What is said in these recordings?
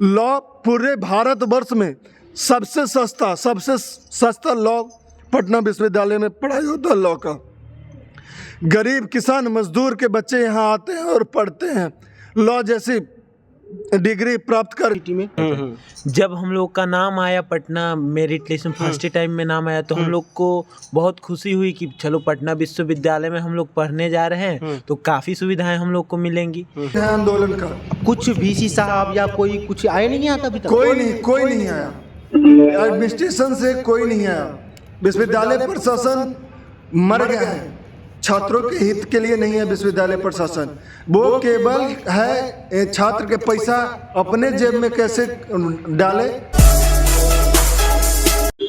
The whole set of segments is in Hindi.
लॉ पूरे भारतवर्ष में सबसे सस्ता लॉ पटना विश्वविद्यालय में पढ़ाई होता है लॉ का। गरीब किसान मजदूर के बच्चे यहाँ आते हैं और पढ़ते हैं, लॉ जैसी डिग्री प्राप्त कर में। जब हम लोग का नाम आया पटना मेरिट लिस्ट में फर्स्ट टाइम में नाम आया तो हम लोग को बहुत खुशी हुई कि चलो पटना विश्वविद्यालय में हम लोग पढ़ने जा रहे हैं तो काफ़ी सुविधाएं हम लोग को मिलेंगी। आंदोलन का कुछ वीसी साहब या कोई कुछ आए नहीं आता अभी तक? कोई नहीं आया, एडमिनिस्ट्रेशन से कोई नहीं आया। विश्वविद्यालय प्रशासन मर गया है, छात्रों के हित के लिए नहीं है विश्वविद्यालय प्रशासन। वो केवल है छात्र के पैसा अपने जेब में कैसे डाले।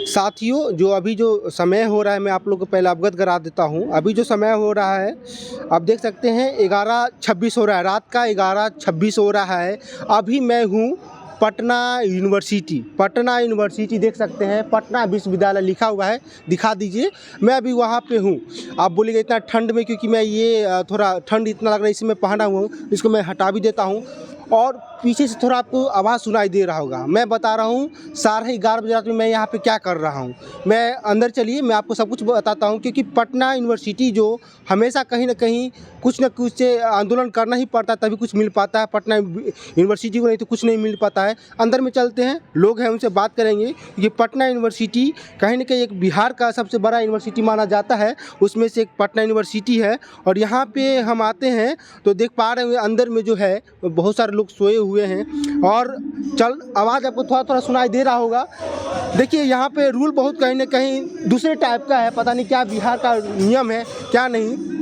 साथियों, जो अभी जो समय हो रहा है मैं आप लोग को पहले अवगत करा देता हूँ। अभी जो समय हो रहा है आप देख सकते हैं 11:26 हो रहा है, रात का 11:26 हो रहा है। अभी मैं हूँ पटना यूनिवर्सिटी देख सकते हैं, पटना विश्वविद्यालय लिखा हुआ है, दिखा दीजिए। मैं अभी वहाँ पे हूँ। आप बोलिएगा इतना ठंड में, क्योंकि मैं ये थोड़ा ठंड इतना लग रहा है इसी में पहना हुआ हूँ, इसको मैं हटा भी देता हूँ। और पीछे से थोड़ा आपको आवाज़ सुनाई दे रहा होगा। मैं बता रहा हूँ 11:30 बजे रात में मैं यहाँ पे क्या कर रहा हूँ। मैं अंदर चलिए, मैं आपको सब कुछ बताता हूँ, क्योंकि पटना यूनिवर्सिटी जो हमेशा कहीं ना कहीं कुछ न कुछ से आंदोलन करना ही पड़ता है तभी कुछ मिल पाता है पटना यूनिवर्सिटी को, नहीं तो कुछ नहीं मिल पाता है। अंदर में चलते हैं, लोग हैं उनसे बात करेंगे। ये पटना यूनिवर्सिटी कहीं ना कहीं एक बिहार का सबसे बड़ा यूनिवर्सिटी माना जाता है, उसमें से एक पटना यूनिवर्सिटी है। और यहाँ पे हम आते हैं तो देख पा रहे हैं अंदर में जो है बहुत सारे लोग सोए हुए हैं। और आवाज़ आपको थोड़ा थोड़ा सुनाई दे रहा होगा। देखिए यहाँ पे रूल बहुत कहीं ना कहीं दूसरे टाइप का है, पता नहीं क्या बिहार का नियम है क्या नहीं।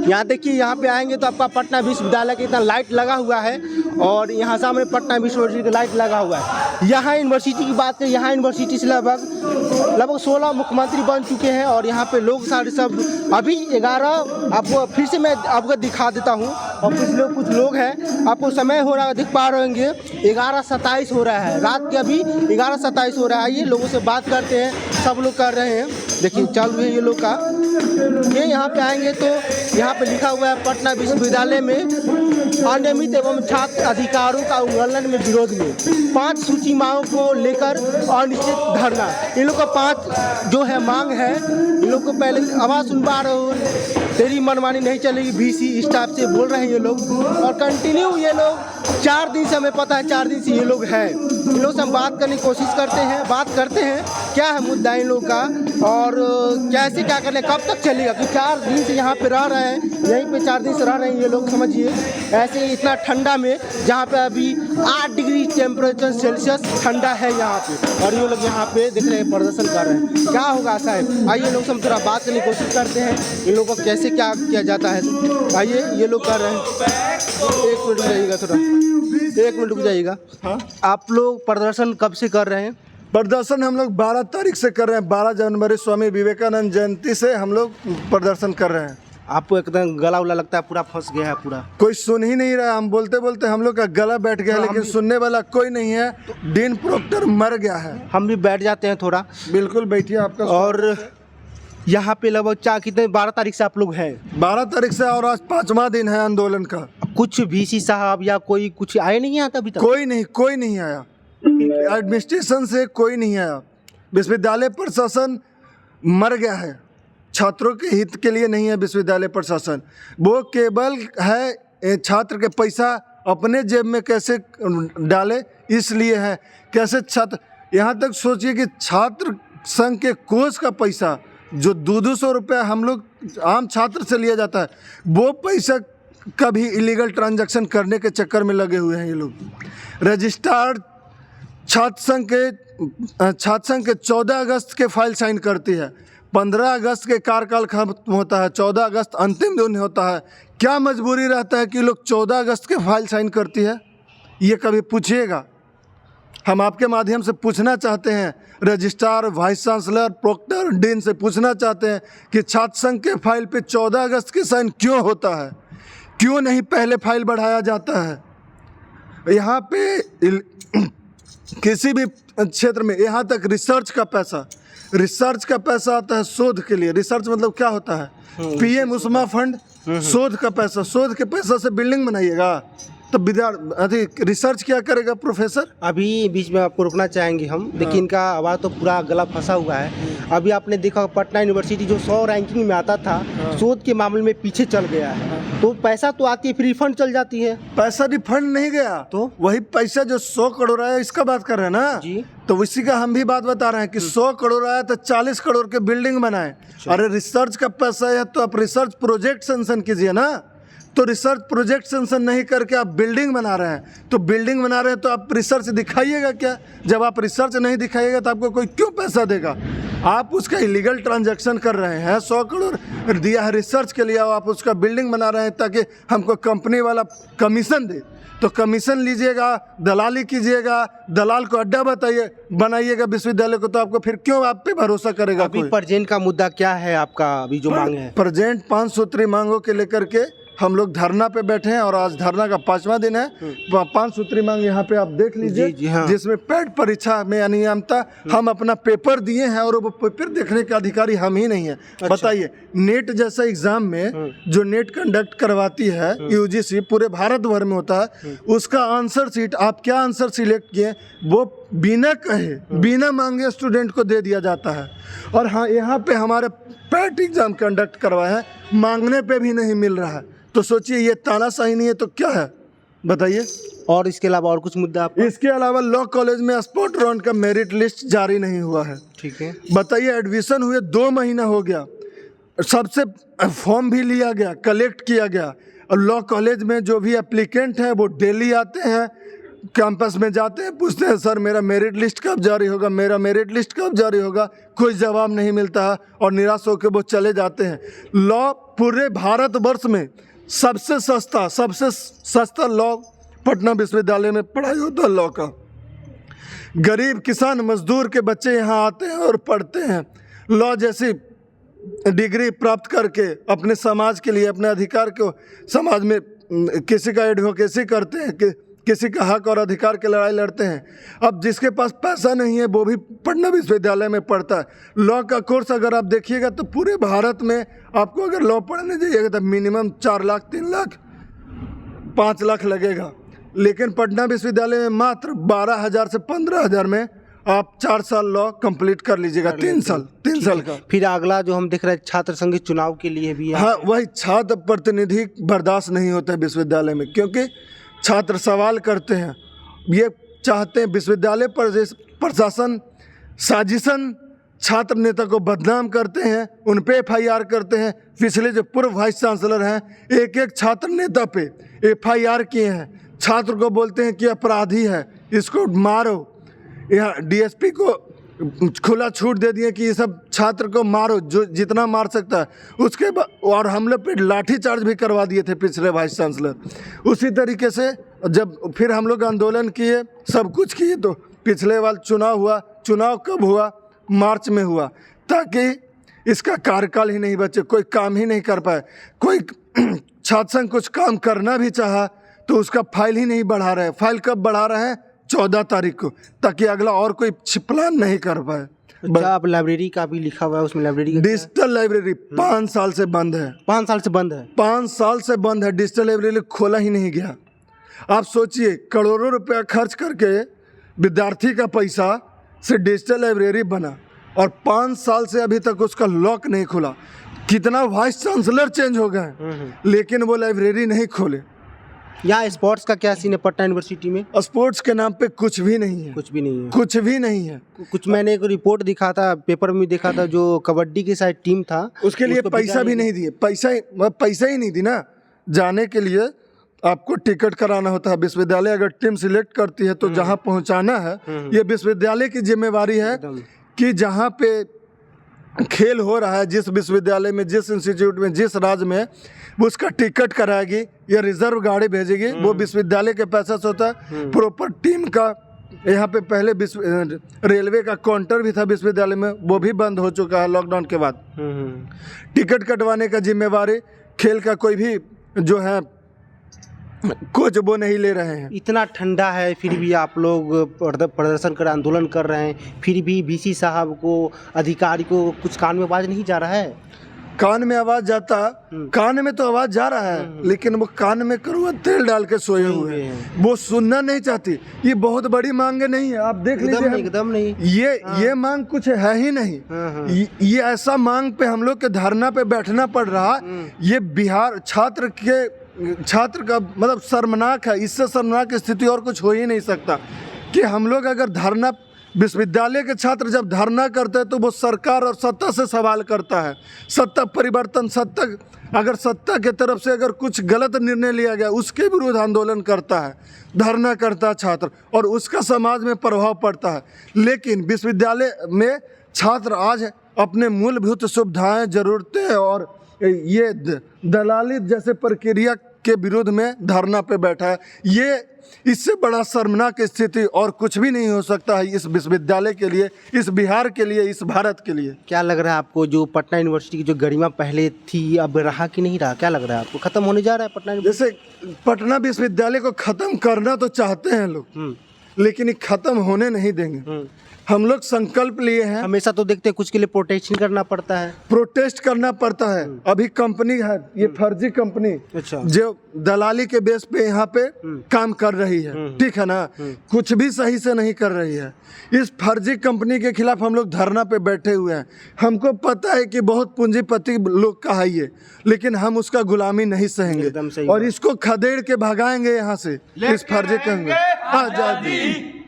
यहाँ देखिए, यहाँ पे आएंगे तो आपका पटना विश्वविद्यालय का इतना लाइट लगा हुआ है और यहाँ सामने पटना विश्वविद्यालय का लाइट लगा हुआ है। यहाँ यूनिवर्सिटी की बात करें, यहाँ यूनिवर्सिटी से लगभग 16 मुख्यमंत्री बन चुके हैं। और यहाँ पे लोग सारे सब अभी 11 आपको फिर से मैं आपको दिखा देता हूँ। और कुछ लोग हैं, आपको समय हो रहा है देख पा रहे होंगे 11:27 हो रहा है, रात के अभी 11:27 हो रहा है। ये लोगों से बात करते हैं, सब लोग कर रहे हैं। देखिए चालू है ये लोग का। ये यहाँ पे आएंगे तो यहाँ पे लिखा हुआ है पटना विश्वविद्यालय में अनियमित एवं छात्र अधिकारों का उल्लंघन में विरोध में 5 सूची मांगों को लेकर अनिश्चित धरना। इन लोग का 5 जो है मांग है। इन लोग को पहले आवाज़ सुन पा रहे हो, तेरी मनमानी नहीं चलेगी, VC स्टाफ से बोल रहे हैं ये लोग। और कंटिन्यू ये लोग 4 दिन से, हमें पता है 4 दिन से ये लोग हैं। इन लोग से हम बात करने की कोशिश करते हैं क्या है मुद्दा इन लोग का और कैसे क्या करने, कब तक चलेगा। तो 4 दिन से यहाँ पे रह रहे हैं, यहीं पे 4 दिन से रह रहे हैं ये लोग, समझिए। ऐसे इतना ठंडा में जहाँ पे अभी 8 डिग्री टेम्परेचर सेल्सियस ठंडा है यहाँ पे, और ये लोग यहाँ पे देख रहे हैं प्रदर्शन कर रहे हैं। क्या होगा साहब, आइए लोग से हम थोड़ा बात करने की कोशिश करते हैं इन लोगों को कैसे क्या किया जाता है। आइए ये लोग कर रहे हैं। 1 मिनट जाइएगा, थोड़ा 1 मिनट रुक जाइएगा। हाँ, आप लोग प्रदर्शन कब से कर रहे हैं? प्रदर्शन हम लोग 12 तारीख से कर रहे हैं। 12 जनवरी स्वामी विवेकानंद जयंती से हम लोग प्रदर्शन कर रहे हैं। आपको एकदम गला उला लगता है पूरा फंस गया है पूरा? कोई सुन ही नहीं रहा, हम बोलते बोलते हम लोग का गला बैठ गया है, लेकिन सुनने वाला कोई नहीं है। डीन प्रोक्टर मर गया है। हम भी बैठ जाते हैं थोड़ा। बिल्कुल बैठिए आपका। और यहाँ पे लगभग कितने 12 तारीख से आप लोग हैं? 12 तारीख से, और आज 5वां दिन है आंदोलन का। कुछ VC साहब या कोई कुछ आए नहीं आता अभी तक? कोई नहीं आया, एडमिनिस्ट्रेशन से कोई नहीं आया। विश्वविद्यालय प्रशासन मर गया है, छात्रों के हित के लिए नहीं है विश्वविद्यालय प्रशासन। वो केवल है छात्र के पैसा अपने जेब में कैसे डाले, इसलिए है। कैसे छात्र, यहाँ तक सोचिए कि छात्र संघ के कोष का पैसा जो 200 रुपया हम लोग आम छात्र से लिया जाता है, वो पैसा कभी इलीगल ट्रांजैक्शन करने के चक्कर में लगे हुए हैं ये लोग। रजिस्ट्रार छात्र संघ के 14 अगस्त के फाइल साइन करती है, 15 अगस्त के कार्यकाल खत्म होता है, 14 अगस्त अंतिम दिन होता है। क्या मजबूरी रहता है कि लोग 14 अगस्त के फाइल साइन करती है? ये कभी पूछिएगा। हम आपके माध्यम से पूछना चाहते हैं, registrar, vice chancellor, proctor, dean से पूछना चाहते हैं कि छात्र संघ के फाइल पे 14 अगस्त के साइन क्यों होता है? क्यों नहीं पहले फाइल बढ़ाया जाता है? यहाँ पे किसी भी क्षेत्र में, यहाँ तक रिसर्च का पैसा आता है शोध के लिए। रिसर्च मतलब क्या होता है? PM उस्मा फंड, शोध का पैसा। शोध के पैसा से बिल्डिंग बनाइएगा? तो विद्यार्थी रिसर्च क्या करेगा प्रोफेसर? अभी बीच में आपको रुकना चाहेंगे हम, देखिए इनका आवाज़ तो पूरा गला फंसा हुआ है। अभी आपने देखा पटना यूनिवर्सिटी जो 100 रैंकिंग में आता था, शोध के मामले में पीछे चल गया है। तो पैसा तो आती है, फिर रिफंड चल जाती है। पैसा रिफंड नहीं गया, तो वही पैसा जो 100 करोड़ आया, इसका बात कर रहे हैं ना जी। तो इसी का हम भी बात बता रहे हैं कि 100 करोड़ आया तो 40 करोड़ के बिल्डिंग बनाए। अरे रिसर्च का पैसा है तो आप रिसर्च प्रोजेक्ट सेंशन कीजिए ना। तो रिसर्च प्रोजेक्ट सेंशन नहीं करके आप बिल्डिंग बना रहे हैं, तो बिल्डिंग बना रहे हैं तो आप रिसर्च दिखाइएगा क्या? जब आप रिसर्च नहीं दिखाइएगा तो आपको कोई क्यों पैसा देगा? आप उसका इलीगल ट्रांजैक्शन कर रहे हैं। 100 करोड़ दिया है रिसर्च के लिए, आप उसका बिल्डिंग बना रहे हैं ताकि हमको कंपनी वाला कमीशन दे। तो कमीशन लीजिएगा, दलाली कीजिएगा, दलाल को अड्डा बनाइएगा विश्वविद्यालय को, तो आपको फिर क्यों आप पे भरोसा करेगा अभी कोई? प्रेजेंट का मुद्दा क्या है आपका, अभी जो मांग है? प्रेजेंट 5 सूत्री मांगों के लेकर के हम लोग धरना पे बैठे हैं और आज धरना का 5वां दिन है। 5 सूत्री मांग यहाँ पे आप देख लीजिए, जी, हाँ। जिसमें पैट परीक्षा में अनियमितता, हम अपना पेपर दिए हैं और वो पेपर देखने का अधिकारी हम ही नहीं है। बताइए, नेट जैसा एग्जाम में जो नेट कंडक्ट करवाती है यूजीसी, पूरे भारत भर में होता है, उसका आंसर शीट आप क्या आंसर सिलेक्ट किए वो बिना कहे बिना मांगे स्टूडेंट को दे दिया जाता है। और हाँ, यहाँ पे हमारे पैट एग्जाम कंडक्ट करवाए हैं, मांगने पे भी नहीं मिल रहा है। तो सोचिए, ये तानाशाही नहीं है तो क्या है, बताइए। और इसके अलावा और कुछ मुद्दा आपका? इसके अलावा लॉ कॉलेज में स्पॉट राउंड का मेरिट लिस्ट जारी नहीं हुआ है। ठीक है, बताइए, एडमिशन हुए 2 महीना हो गया, सबसे फॉर्म भी लिया गया, कलेक्ट किया गया, और लॉ कॉलेज में जो भी एप्लीकेंट हैं वो डेली आते हैं, कैंपस में जाते हैं, पूछते हैं सर मेरा मेरिट लिस्ट कब जारी होगा, मेरा मेरिट लिस्ट कब जारी होगा, कोई जवाब नहीं मिलता है और निराश होकर वो चले जाते हैं। लॉ पूरे भारतवर्ष में सबसे सस्ता लॉ पटना विश्वविद्यालय में पढ़ाई होता है लॉ का। गरीब किसान मजदूर के बच्चे यहाँ आते हैं और पढ़ते हैं। लॉ जैसी डिग्री प्राप्त करके अपने समाज के लिए, अपने अधिकार को, समाज में किसी का एडवोकेसी करते हैं, कि किसी का हक और अधिकार की लड़ाई लड़ते हैं। अब जिसके पास पैसा नहीं है वो भी पटना विश्वविद्यालय में पढ़ता है। लॉ का कोर्स अगर आप देखिएगा तो पूरे भारत में आपको अगर लॉ पढ़ने जाइएगा तो मिनिमम 4 लाख, 3 लाख, 5 लाख लगेगा, लेकिन पटना विश्वविद्यालय में मात्र 12,000 से 15,000 में आप 4 साल लॉ कंप्लीट कर लीजिएगा। 3 साल का। फिर अगला जो हम देख रहे हैं छात्र संघ चुनाव के लिए भी हाँ, वही छात्र प्रतिनिधि बर्दाश्त नहीं होता है विश्वविद्यालय में, क्योंकि छात्र सवाल करते हैं, ये चाहते हैं विश्वविद्यालय पर प्रशासन साजिशन छात्र नेता को बदनाम करते हैं, उन पे FIR करते हैं। पिछले जो पूर्व वाइस चांसलर हैं, एक छात्र नेता पे FIR किए हैं, छात्र को बोलते हैं कि अपराधी है, इसको मारो। यहाँ DSP को खुला छूट दे दिए कि ये सब छात्र को मारो, जो जितना मार सकता है। उसके बाद और हम लोग पे लाठी चार्ज भी करवा दिए थे पिछले वाइस चांसलर। उसी तरीके से जब फिर हम लोग आंदोलन किए, सब कुछ किए, तो पिछले बार चुनाव हुआ। चुनाव कब हुआ? मार्च में हुआ, ताकि इसका कार्यकाल ही नहीं बचे, कोई काम ही नहीं कर पाए। कोई छात्र संघ कुछ काम करना भी चाहा तो उसका फाइल ही नहीं बढ़ा रहे। फाइल कब बढ़ा रहे हैं? 14 तारीख को, ताकि अगला और कोई प्लान नहीं कर पाए। अच्छा, आप लाइब्रेरी का भी लिखा हुआ है, उसमें लाइब्रेरी का डिजिटल लाइब्रेरी 5 साल से बंद है। 5 साल से बंद है? 5 साल से बंद है। डिजिटल लाइब्रेरी खोला ही नहीं गया। आप सोचिए, करोड़ों रुपया खर्च करके विद्यार्थी का पैसा से डिजिटल लाइब्रेरी बना और 5 साल से अभी तक उसका लॉक नहीं खुला। कितना वाइस चांसलर चेंज हो गए, लेकिन वो लाइब्रेरी नहीं खोले। यहाँ स्पोर्ट्स का क्या सीन है पटना यूनिवर्सिटी में? स्पोर्ट्स के नाम पे कुछ भी नहीं है। कुछ भी नहीं है? कुछ भी नहीं है। कुछ मैंने एक रिपोर्ट दिखा था, पेपर में देखा था, जो कबड्डी की शायद टीम था, उसके लिए पैसा भी नहीं दिए। पैसा ही नहीं दी ना। जाने के लिए आपको टिकट कराना होता है। विश्वविद्यालय अगर टीम सिलेक्ट करती है तो जहाँ पहुँचाना है, ये विश्वविद्यालय की जिम्मेवारी है कि जहाँ पे खेल हो रहा है, जिस विश्वविद्यालय में, जिस इंस्टीट्यूट में, जिस राज्य में, उसका टिकट कराएगी या रिजर्व गाड़ी भेजेगी। वो विश्वविद्यालय के पैसा से होता है। प्रॉपर टीम का यहाँ पे पहले रेलवे का काउंटर भी था विश्वविद्यालय में, वो भी बंद हो चुका है लॉकडाउन के बाद। टिकट कटवाने का जिम्मेवारी खेल का कोई भी जो है कोच वो नहीं ले रहे हैं। इतना ठंडा है फिर भी आप लोग प्रदर्शन कर, आंदोलन कर रहे हैं, फिर भी VC साहब को, अधिकारी को कुछ कान में बाज नहीं जा रहा है? कान में आवाज जाता, कान में तो आवाज जा रहा है लेकिन वो कान में कड़वा तेल डाल के सोए हुए हैं, वो सुनना नहीं चाहती। ये बहुत बड़ी मांगे नहीं है, आप देख लीजिए। एकदम नहीं। ये मांग कुछ है ही नहीं। ये ऐसा मांग पे हम लोग के धरना पे बैठना पड़ रहा। ये बिहार छात्र का मतलब शर्मनाक है। इससे शर्मनाक स्थिति और कुछ हो ही नहीं सकता कि हम लोग अगर धरना, विश्वविद्यालय के छात्र जब धरना करते हैं तो वो सरकार और सत्ता से सवाल करता है। सत्ता परिवर्तन, अगर सत्ता के तरफ से अगर कुछ गलत निर्णय लिया गया उसके विरुद्ध आंदोलन करता है, धरना करता है छात्र, और उसका समाज में प्रभाव पड़ता है। लेकिन विश्वविद्यालय में छात्र आज अपने मूलभूत सुविधाएं, ज़रूरतें और ये दलाली जैसे प्रक्रिया के विरोध में धरना पे बैठा है। ये इससे बड़ा शर्मनाक स्थिति और कुछ भी नहीं हो सकता है इस विश्वविद्यालय के लिए, इस बिहार के लिए, इस भारत के लिए। क्या लग रहा है आपको, जो पटना यूनिवर्सिटी की जो गरिमा पहले थी अब रहा कि नहीं रहा? क्या लग रहा है आपको, खत्म होने जा रहा है पटना? जैसे पटना विश्वविद्यालय को खत्म करना तो चाहते हैं लोग, लेकिन ये खत्म होने नहीं देंगे। हम लोग संकल्प लिए हैं। हमेशा तो देखते हैं कुछ के लिए प्रोटेस्ट करना पड़ता है, प्रोटेस्ट करना पड़ता है। अभी कंपनी है, ये फर्जी कंपनी अच्छा, जो दलाली के बेस पे यहाँ पे काम कर रही है, ठीक है ना, कुछ भी सही से नहीं कर रही है। इस फर्जी कंपनी के खिलाफ हम लोग धरना पे बैठे हुए हैं। हमको पता है कि बहुत पूंजीपति लोग का है ये, लेकिन हम उसका गुलामी नहीं सहेंगे और इसको खदेड़ के भगाएंगे यहाँ से, इस फर्जी कंपनी आजादी।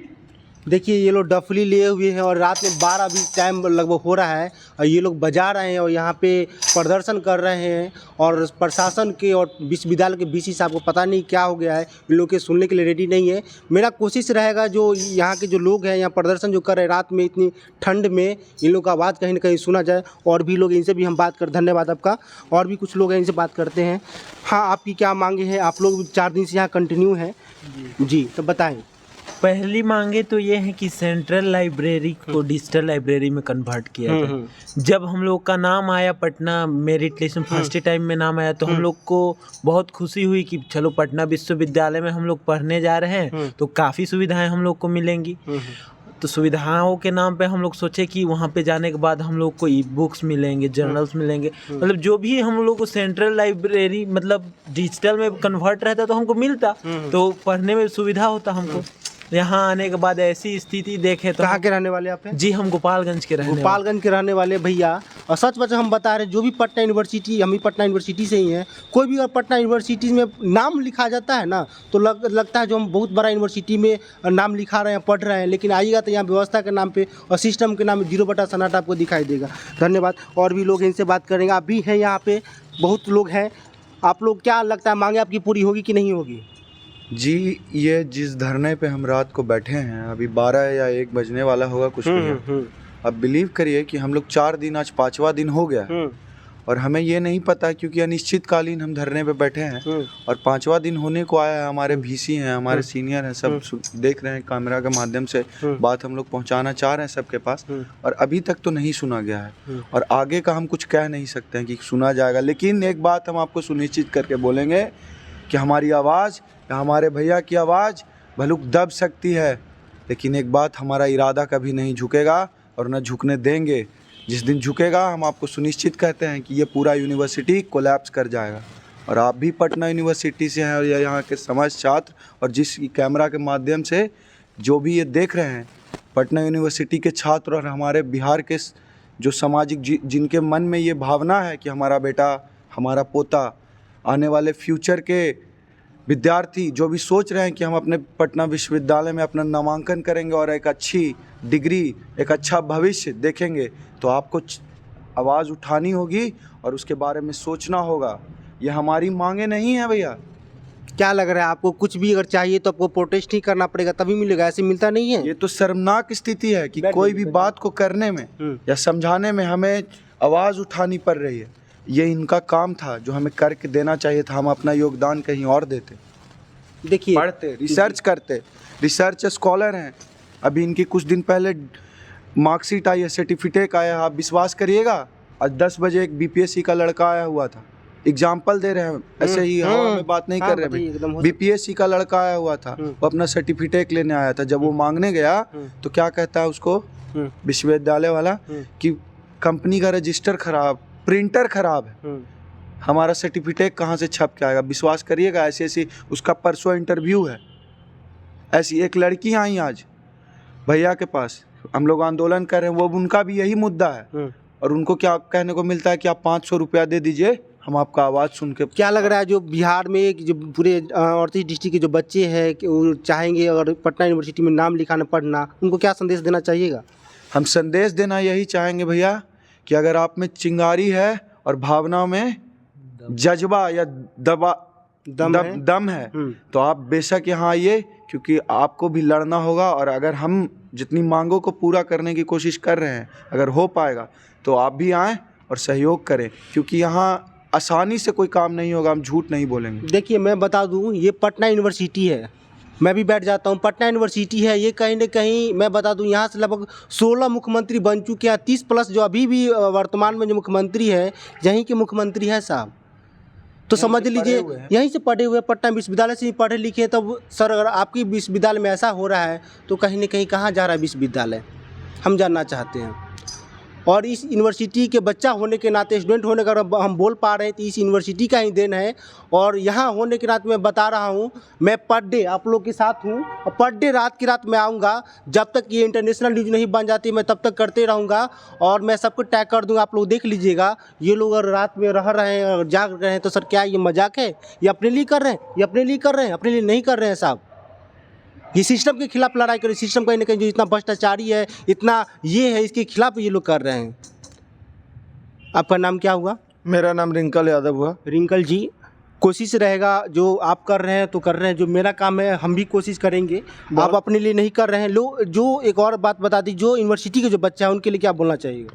देखिए ये लोग डफली लिए हुए हैं और रात में 12 भी टाइम लगभग हो रहा है और ये लोग बजा रहे हैं और यहाँ पे प्रदर्शन कर रहे हैं। और प्रशासन के और विश्वविद्यालय के बीसी साहब को पता नहीं क्या हो गया है, इन लोग के सुनने के लिए रेडी नहीं है। मेरा कोशिश रहेगा जो यहाँ के जो लोग हैं, यहाँ प्रदर्शन जो कर रहे हैं रात में इतनी ठंड में, इन लोग का आवाज़ कहीं ना कहीं सुना जाए। और भी लोग, इनसे भी हम बात कर, धन्यवाद आपका। और भी कुछ लोग हैं, इनसे बात करते हैं। हाँ, आपकी क्या मांगे हैं? आप लोग 4 दिन से यहाँ कंटिन्यू हैं जी, तो बताएँ। पहली मांगे तो ये है कि सेंट्रल लाइब्रेरी को डिजिटल लाइब्रेरी में कन्वर्ट किया जाए। जब हम लोग का नाम आया पटना मेरिट लिस्ट में फर्स्ट टाइम में नाम आया तो हम लोग को बहुत खुशी हुई कि चलो पटना विश्वविद्यालय में हम लोग पढ़ने जा रहे हैं तो काफ़ी सुविधाएं हम लोग को मिलेंगी। तो सुविधाओं के नाम पे हम लोग सोचे कि वहाँ पे जाने के बाद हम लोग को ई बुक्स मिलेंगे, जर्नल्स मिलेंगे, मतलब जो भी हम लोग को सेंट्रल लाइब्रेरी मतलब डिजिटल में कन्वर्ट रहता तो हमको मिलता, तो पढ़ने में सुविधा होता हमको। यहाँ आने के बाद ऐसी स्थिति देखे तो। कहाँ के रहने वाले आप हैं? जी हम गोपालगंज के रहने वाले भैया। और सच बच हम बता रहे हैं, जो भी पटना यूनिवर्सिटी, हम भी पटना यूनिवर्सिटी से ही हैं, कोई भी अगर पटना यूनिवर्सिटी में नाम लिखा जाता है ना तो लगता है जो हम बहुत बड़ा यूनिवर्सिटी में नाम लिखा रहे हैं, पढ़ रहे हैं। लेकिन आइएगा तो यहाँ व्यवस्था के नाम पे और सिस्टम के नाम पे 0 सन्नाटा आपको दिखाई देगा। धन्यवाद। और भी लोग इनसे बात करेंगे। आप भी हैं यहाँ पे, बहुत लोग हैं। आप लोग क्या लगता है, मांगे आपकी पूरी होगी कि नहीं होगी? जी, ये जिस धरने पे हम रात को बैठे हैं, अभी 12 या 1 बजने वाला होगा कुछ नहीं। अब बिलीव करिए कि हम लोग 4 दिन, आज 5वां दिन हो गया और हमें ये नहीं पता क्योंकि अनिश्चितकालीन हम धरने पे बैठे हैं और 5वां दिन होने को आया है। हमारे वीसी हैं, हमारे सीनियर हैं, सब देख रहे हैं कैमरा के माध्यम से, बात हम लोग पहुंचाना चाह रहे हैं सबके पास और अभी तक तो नहीं सुना गया है और आगे का हम कुछ कह नहीं सकते हैं कि सुना जाएगा। लेकिन एक बात हम आपको सुनिश्चित करके बोलेंगे कि हमारी आवाज़ या हमारे भैया की आवाज़ भलुक दब सकती है, लेकिन एक बात, हमारा इरादा कभी नहीं झुकेगा और न झुकने देंगे। जिस दिन झुकेगा हम आपको सुनिश्चित कहते हैं कि ये पूरा यूनिवर्सिटी कोलैप्स कर जाएगा। और आप भी पटना यूनिवर्सिटी से हैं और यहाँ के समाज छात्र और जिस कैमरा के माध्यम से जो भी ये देख रहे हैं, पटना यूनिवर्सिटी के छात्र और हमारे बिहार के जो सामाजिक जिनके मन में ये भावना है कि हमारा बेटा, हमारा पोता, आने वाले फ्यूचर के विद्यार्थी जो भी सोच रहे हैं कि हम अपने पटना विश्वविद्यालय में अपना नामांकन करेंगे और एक अच्छी डिग्री, एक अच्छा भविष्य देखेंगे, तो आपको आवाज़ उठानी होगी और उसके बारे में सोचना होगा। ये हमारी मांगे नहीं है भैया। क्या लग रहा है आपको, कुछ भी अगर चाहिए तो आपको प्रोटेस्ट ही करना पड़ेगा तभी मिलेगा, ऐसे मिलता नहीं है? ये तो शर्मनाक स्थिति है कि कोई भी बात को करने में या समझाने में हमें आवाज़ उठानी पड़ रही है। ये इनका काम था जो हमें करके देना चाहिए था, हम अपना योगदान कहीं और देते। देखिए, पढ़ते, रिसर्च करते, रिसर्च स्कॉलर हैं। अभी इनकी कुछ दिन पहले मार्कशीट आई है, सर्टिफिकेट आया है, आप विश्वास करिएगा। आज 10 बजे एक बीपीएससी का लड़का आया हुआ था, एग्जाम्पल दे रहे हैं, ऐसे ही हवा में बात नहीं कर रहे हैं। बीपीएससी का लड़का आया हुआ था, वो अपना सर्टिफिकेट लेने आया था। जब वो मांगने गया तो क्या कहता है उसको विश्वविद्यालय वाला कि कंपनी का रजिस्टर खराब, प्रिंटर खराब है, हमारा सर्टिफिकेट कहाँ से छप के आएगा? विश्वास करिएगा, ऐसी ऐसी उसका परसों इंटरव्यू है। ऐसी एक लड़की आई आज भैया के पास, हम लोग आंदोलन कर रहे हैं, वो उनका भी यही मुद्दा है, और उनको क्या कहने को मिलता है कि आप 500 रुपया दे दीजिए, हम आपका आवाज़ सुन के। क्या लग रहा है जो बिहार में जो पूरे 38 डिस्ट्रिक्ट के जो बच्चे हैं कि वो चाहेंगे अगर पटना यूनिवर्सिटी में नाम लिखाना पढ़ना, उनको क्या संदेश देना चाहिएगा? हम संदेश देना यही चाहेंगे भैया कि अगर आप में चिंगारी है और भावनाओं में जज्बा या दम है तो आप बेशक यहाँ आइए, क्योंकि आपको भी लड़ना होगा। और अगर हम जितनी मांगों को पूरा करने की कोशिश कर रहे हैं, अगर हो पाएगा तो आप भी आएँ और सहयोग करें, क्योंकि यहाँ आसानी से कोई काम नहीं होगा, हम झूठ नहीं बोलेंगे। देखिए मैं बता दूं, ये पटना यूनिवर्सिटी है, मैं भी बैठ जाता हूँ, पटना यूनिवर्सिटी है, ये कहीं ना कहीं मैं बता दूं यहाँ से लगभग 16 मुख्यमंत्री बन चुके हैं, 30 प्लस जो अभी भी वर्तमान में जो मुख्यमंत्री है यहीं के मुख्यमंत्री है साहब। तो समझ लीजिए यहीं से पढ़े हुए, पटना विश्वविद्यालय से ही पढ़े लिखे। तब सर अगर आपकी विश्वविद्यालय में ऐसा हो रहा है तो कहीं ना कहीं कहाँ जा रहा है विश्वविद्यालय, हम जानना चाहते हैं। और इस यूनिवर्सिटी के बच्चा होने के नाते, स्टूडेंट होने का अगर हम बोल पा रहे हैं तो इस यूनिवर्सिटी का ही देन है। और यहाँ होने के नाते मैं बता रहा हूँ, मैं पर डे आप लोग के साथ हूँ, और पर डे रात की रात मैं आऊँगा, जब तक ये इंटरनेशनल न्यूज़ नहीं बन जाती मैं तब तक करते रहूँगा। और मैं सबको टैग कर दूँगा, आप लोग देख लीजिएगा। ये लोग अगर रात में रह रहे हैं और जाग रहे हैं तो सर क्या ये मजाक है? ये अपने लिए कर रहे हैं, ये अपने लिए कर रहे हैं, अपने लिए नहीं कर रहे हैं साहब। ये सिस्टम के खिलाफ लड़ाई करें, सिस्टम कहीं ना कहीं जो इतना भ्रष्टाचारी है, इतना ये है, इसके खिलाफ ये लोग कर रहे हैं। आपका नाम क्या हुआ? मेरा नाम रिंकल यादव हुआ। रिंकल जी, कोशिश रहेगा जो आप कर रहे हैं तो कर रहे हैं, जो मेरा काम है हम भी कोशिश करेंगे। आप अपने लिए नहीं कर रहे हैं। लो जो एक और बात बता दी, जो यूनिवर्सिटी के जो बच्चे हैं उनके लिए क्या बोलना चाहिए?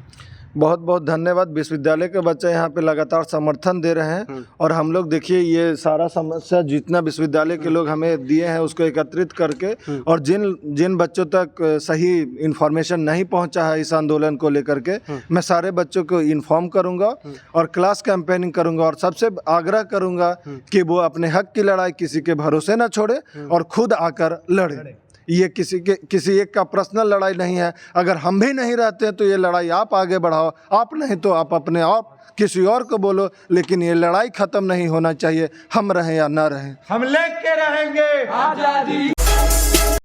बहुत बहुत धन्यवाद। विश्वविद्यालय के बच्चे यहाँ पे लगातार समर्थन दे रहे हैं, और हम लोग देखिए ये सारा समस्या जितना विश्वविद्यालय के लोग हमें दिए हैं उसको एकत्रित करके, और जिन बच्चों तक सही इन्फॉर्मेशन नहीं पहुँचा है इस आंदोलन को लेकर के, मैं सारे बच्चों को इन्फॉर्म करूँगा और क्लास कैंपेनिंग करूँगा, और सबसे आग्रह करूँगा कि वो अपने हक की लड़ाई किसी के भरोसे न छोड़े और खुद आकर लड़े। ये किसी एक का पर्सनल लड़ाई नहीं है। अगर हम भी नहीं रहते हैं तो ये लड़ाई आप आगे बढ़ाओ, आप नहीं तो आप अपने आप किसी और को बोलो, लेकिन ये लड़ाई ख़त्म नहीं होना चाहिए, हम रहें या ना रहें। हम लेके रहेंगे आजादी।